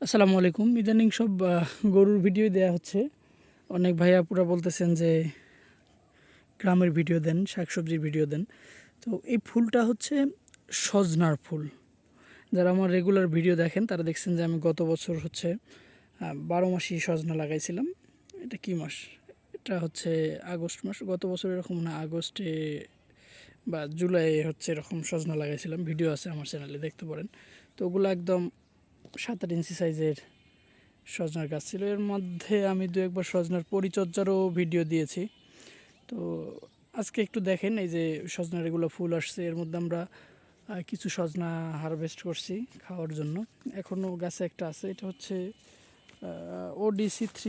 আসসালামু আলাইকুম। ইদানিং সব গরুর ভিডিও দেয়া হচ্ছে। অনেক ভাইয়া পুরা বলতেছেন যে গ্রামের ভিডিও দেন, শাকসবজির ভিডিও দেন। তো এই ফুলটা হচ্ছে সজনার ফুল। যারা আমার রেগুলার ভিডিও দেখেন তারা দেখছেন যে আমি গত বছর হচ্ছে 12 মাসই সজনা লাগাইছিলাম। এটা কি মাস? এটা হচ্ছে আগস্ট মাস। গত বছর এরকম না, আগস্টে বা জুলাই হচ্ছে এরকম সজনা লাগাইছিলাম। ভিডিও আছে আমার চ্যানেলে, দেখতে পারেন। তো ওগুলো একদম 7-8 ইঞ্চি সাইজের সজনার গাছ ছিল। এর মধ্যে আমি দু একবার সজনার পরিচর্যারও ভিডিও দিয়েছি। তো আজকে একটু দেখেন, এই যে সজনার এগুলো ফুল আসছে, এর মধ্যে আমরা কিছু সজনা হারভেস্ট করছি খাওয়ার জন্য। এখনও গাছে একটা আছে, এটা হচ্ছে ODC3।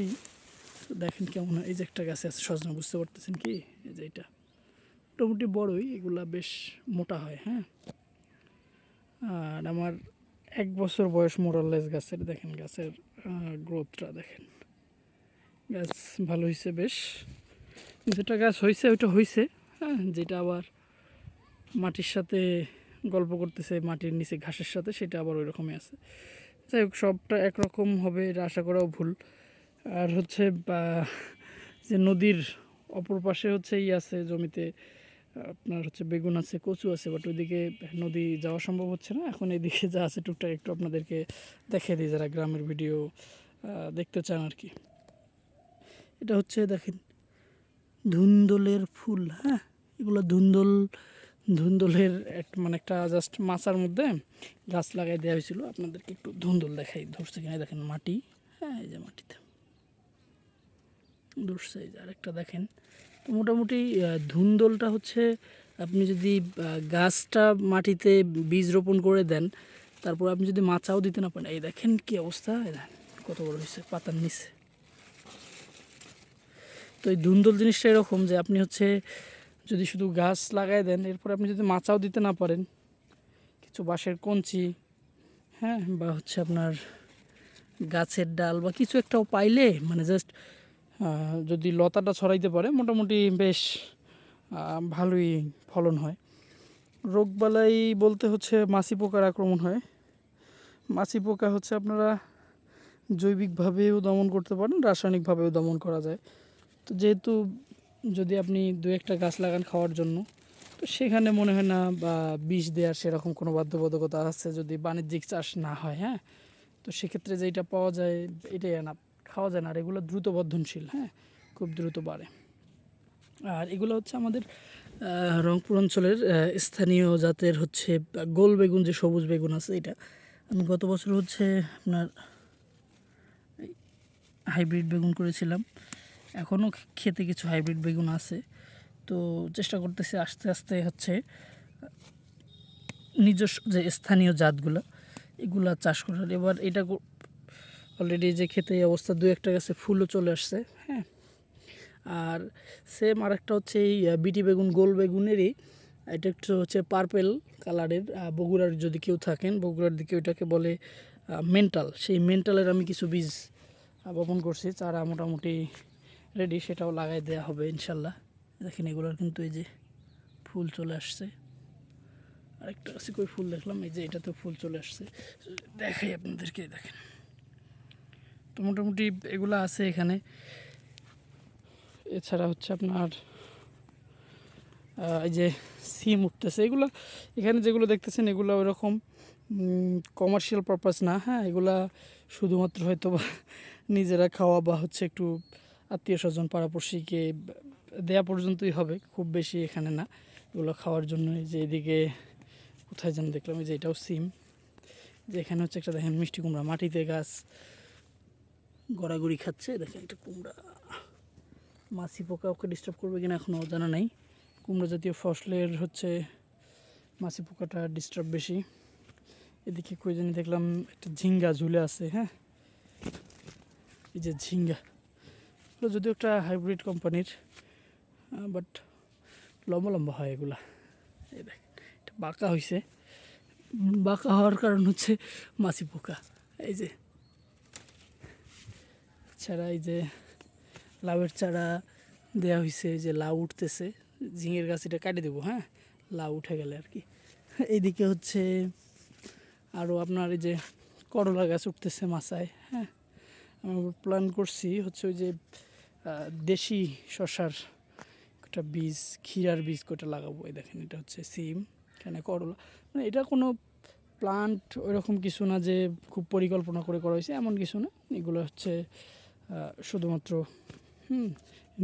দেখেন কেমন হয়। এই যে একটা গাছে আছে সজনা, বুঝতে পারতেছেন কি? এই যে এটা মোটামুটি বড়ই, এগুলা বেশ মোটা হয়। হ্যাঁ, আর আমার 1 বছর বয়স মোরাললেস গাছের। দেখেন গাছের গ্রোথটা দেখেন, গাছ ভালো হয়েছে বেশ। যেটা গাছ হয়েছে ওইটা হয়েছে, হ্যাঁ, যেটা আবার মাটির সাথে গল্প করতেছে, মাটির নিচে ঘাসের সাথে, সেটা আবার ওই রকমই আছে। যাই হোক, সবটা একরকম হবে এটা আশা করাও ভুল। আর হচ্ছে যে নদীর অপর পাশে হচ্ছে আছে জমিতে, আপনার হচ্ছে বেগুন আছে, কচু আছে, বাট ওইদিকে নদী যাওয়া সম্ভব হচ্ছে না। এখন এইদিকে যা আছে টুকটাক একটু আপনাদেরকে দেখিয়ে দিই, যারা গ্রামের ভিডিও দেখতে চান আর কি। এটা হচ্ছে দেখেন ধুন্দলের ফুল। হ্যাঁ, এগুলো ধুন্দলের একটা জাস্ট মাচার মধ্যে গাছ লাগাই দেওয়া হয়েছিল। আপনাদেরকে একটু ধুন্দল দেখাই, ধরছে কিনা দেখেন মাটি। হ্যাঁ, এই যে মাটিতে ধরছে। এই যে আরেকটা দেখেন। তো মোটামুটি ধুন্দলটা হচ্ছে, আপনি যদি গাছটা মাটিতে বীজ রোপণ করে দেন, তারপর আপনি যদি মাচাও দিতে না পারেন, এই দেখেন কি অবস্থা, এই দেখেন কত বড় হয়েছে পাতার নিচে। তো এই ধুন্দল জিনিসটা এরকম যে আপনি হচ্ছে যদি শুধু গাছ লাগাই দেন, এরপর আপনি যদি মাচাও দিতে না পারেন, কিছু বাঁশের কঞ্চি, হ্যাঁ, বা হচ্ছে আপনার গাছের ডাল বা কিছু একটাও পাইলে, মানে জাস্ট যদি লতাটা ছড়াইতে পারে, মোটামুটি বেশ ভালোই ফলন হয়। রোগবালাই বলতে হচ্ছে মাছি পোকার আক্রমণ হয়। মাছি পোকা হচ্ছে আপনারা জৈবিকভাবেও দমন করতে পারেন, রাসায়নিকভাবেও দমন করা যায়। তো যেহেতু যদি আপনি দু একটা গাছ লাগান খাওয়ার জন্য, তো সেখানে মনে হয় না বা বিষ দেওয়ার সেরকম কোনো বাধ্যবাধকতা আছে, যদি বাণিজ্যিক চাষ না হয়। হ্যাঁ, তো সেক্ষেত্রে যেটা পাওয়া যায় এটাই না, খাওয়া যায় না। আর এগুলো দ্রুত বর্ধনশীল, হ্যাঁ, খুব দ্রুত বাড়ে। আর এগুলো হচ্ছে আমাদের রংপুর অঞ্চলের স্থানীয় জাতের হচ্ছে গোল বেগুন, যে সবুজ বেগুন আছে, এটা আমি গত বছর হচ্ছে আপনার হাইব্রিড বেগুন করেছিলাম। এখনও খেতে কিছু হাইব্রিড বেগুন আছে। তো চেষ্টা করতেছি আস্তে আস্তে হচ্ছে নিজস্ব যে স্থানীয় জাতগুলো, এগুলা চাষ করার। এবার এটা অলরেডি যে খেতে এই অবস্থা, দু একটা গাছে ফুলও চলে আসছে। হ্যাঁ, আর সেম আরেকটা হচ্ছে এই বিটি বেগুন, গোল বেগুনেরই এটা একটু হচ্ছে পার্পেল কালারের। বগুড়ার যদি কেউ থাকেন, বগুড়ার দিকে ওইটাকে বলে মেন্টাল। সেই মেন্টালের আমি কিছু বীজ বপন করছি, চারা মোটামুটি রেডি, সেটাও লাগাই দেওয়া হবে ইনশাল্লাহ। দেখেন এগুলোর কিন্তু এই যে ফুল চলে আসছে। আরেকটা গাছে কই ফুল দেখলাম, এই যে এটাতে ফুল চলে আসছে, দেখাই আপনাদেরকে। দেখেন, তো মোটামুটি এগুলো আছে এখানে। এছাড়া হচ্ছে আপনার এই যে সিম উঠতেছে, এগুলো এখানে যেগুলো দেখতেছেন এগুলো ওইরকম কমার্শিয়াল পারপাস না। হ্যাঁ, এগুলা শুধুমাত্র হয়তো বা নিজেরা খাওয়া বা হচ্ছে একটু আত্মীয় স্বজন পাড়াপড়শিকে দেয়া পর্যন্তই হবে, খুব বেশি এখানে না। এগুলো খাওয়ার জন্য। যে এদিকে কোথায় যেন দেখলাম, এই যে এটাও সিম। যে এখানে হচ্ছে একটা দেখেন মিষ্টি কুমড়া, মাটিতে গাছ গড়াগড়ি খাচ্ছে। দেখেন একটা কুমড়া, মাছি পোকা ওকে ডিস্টার্ব করবে কিনা এখনও জানা নাই। কুমড়া জাতীয় ফসলের হচ্ছে মাছি পোকাটা ডিস্টার্ব বেশি। এদিকে কই জানি দেখলাম একটা ঝিঙ্গা ঝুলে আছে। হ্যাঁ, এই যে ঝিঙ্গা, এগুলো যদিও একটা হাইব্রিড কোম্পানির, বাট লম্বা লম্বা হয় এগুলা। এই দেখ, এটা বাঁকা হয়েছে। বাঁকা হওয়ার কারণ হচ্ছে মাছি পোকা। এই যে ছাড়া, এই যে লাউয়ের চারা দেওয়া হয়েছে, যে লাউ উঠতেছে। ঝিঙের গাছ এটা কাটে দেবো, হ্যাঁ, লাউ উঠে গেলে আর কি। এইদিকে হচ্ছে আরও আপনার এই যে করলা গাছ উঠতেছে মাচায়। হ্যাঁ, আমি প্ল্যান করছি হচ্ছে ওই যে দেশি শসার একটা বীজ, ক্ষীরার বীজ কটা লাগাবো। এই দেখেন, এটা হচ্ছে সিম, এখানে করলা। মানে এটা কোনো প্লান্ট ওইরকম কিছু না যে খুব পরিকল্পনা করে করা হয়েছে, এমন কিছু না। এগুলো হচ্ছে শুধুমাত্র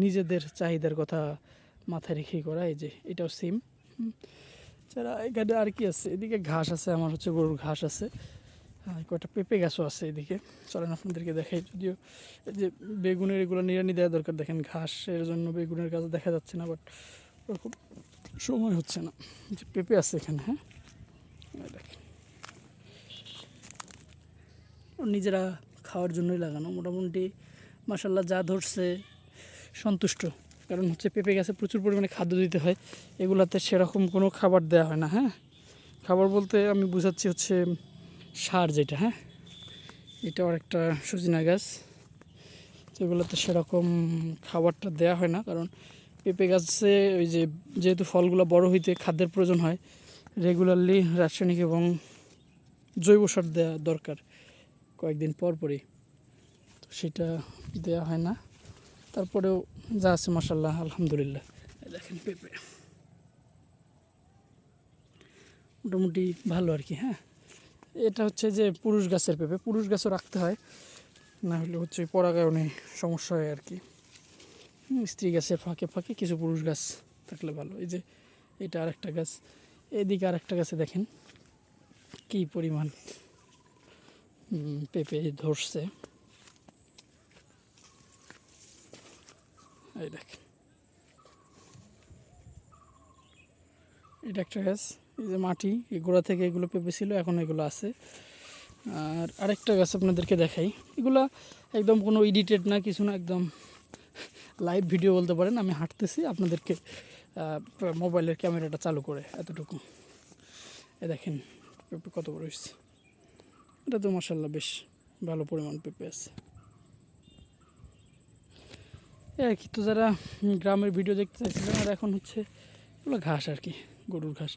নিজেদের চাহিদার কথা মাথায় রেখেই করা। এই যে এটাও সিম। যারা এখানে আর কি আছে, এদিকে ঘাস আছে, আমার হচ্ছে গরুর ঘাস আছে, কয়েকটা পেঁপে গাছও আছে এদিকে। চলেন আপনাদেরকে দেখাই। যদিও এই যে বেগুনের এগুলো নিড়ানি দেওয়া দরকার, দেখেন ঘাসের জন্য বেগুনের গাছ দেখা যাচ্ছে না, বাট ওরকম সময় হচ্ছে না। যে পেঁপে আছে এখানে। হ্যাঁ, দেখেন নিজেরা খাওয়ার জন্যই লাগানো, মোটামুটি মাসাল্লাহ যা ধরছে সন্তুষ্ট। কারণ হচ্ছে পেঁপে গাছে প্রচুর পরিমাণে খাদ্য দিতে হয়, এগুলাতে সেরকম কোনো খাবার দেওয়া হয় না। হ্যাঁ, খাবার বলতে আমি বুঝাচ্ছি হচ্ছে সার যেটা। হ্যাঁ, এটাও একটা সজিনা গাছ, যেগুলোতে সেরকম খাবারটা দেওয়া হয় না। কারণ পেঁপে গাছে ওই যে যেহেতু ফলগুলো বড় হইতে খাদ্যের প্রয়োজন হয়, রেগুলারলি রাসায়নিক এবং জৈব সার দেওয়া দরকার কয়েকদিন পর পরই, তো সেটা দেওয়া হয় না। তারপরেও যা আছে মাশাআল্লাহ আলহামদুলিল্লাহ। দেখেন পেঁপে মোটামুটি ভালো আর কি। হ্যাঁ, এটা হচ্ছে যে পুরুষ গাছের পেঁপে, পুরুষ গাছও রাখতে হয়, না হলে হচ্ছে পরাগায়নে সমস্যা হয় আর কি। স্ত্রী গাছের ফাঁকে ফাঁকে কিছু পুরুষ গাছ থাকলে ভালো। এই যে এটা আরেকটা গাছ, এদিকে আরেকটা গাছে দেখেন কি পরিমাণ পেঁপে ধরছে। এই দেখেন, এটা একটা গাছ, এই যে মাটি, এই গোড়া থেকে এগুলো পেঁপে ছিল, এখন এগুলো আছে। আর আরেকটা গাছ আপনাদেরকে দেখাই, এগুলা একদম কোনো এডিটেড না, কিছু না, একদম লাইভ ভিডিও বলতে পারেন। আমি হাঁটতেছি, আপনাদেরকে মোবাইলের ক্যামেরাটা চালু করে এতটুকু। এ দেখেন পেঁপে কত বড় হয়েছে। এটা তো মাশাআল্লাহ বেশ ভালো পরিমাণ পেঁপে আছে। আর কি, তো যারা গ্রামের ভিডিও দেখতে চাইছিলেন, আর এখন হচ্ছে এগুলো ঘাস আর কি, গরুর ঘাস।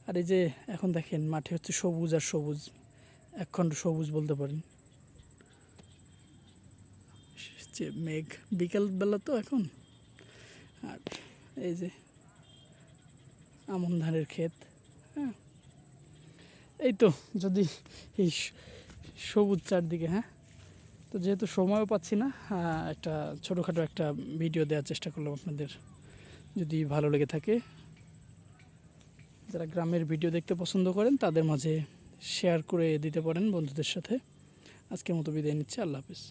আর এই যে এখন দেখেন মাঠে হচ্ছে সবুজ আর সবুজ, একখণ্ড সবুজ বলতে পারেন। যে মেঘ, বিকালবেলা তো এখন। আর এই যে আমন ধানের ক্ষেত। হ্যাঁ, এই তো যদি এই সবুজ চারদিকে। হ্যাঁ, তো যেহেতু সময়ও পাচ্ছি না, একটা ছোটোখাটো একটা ভিডিও দেওয়ার চেষ্টা করলাম আপনাদের। যদি ভালো লেগে থাকে, যারা গ্রামের ভিডিও দেখতে পছন্দ করেন তাদের মাঝে শেয়ার করে দিতে পারেন বন্ধুদের সাথে। আজকের মতো বিদায় নিচ্ছি, আল্লাহ হাফিজ।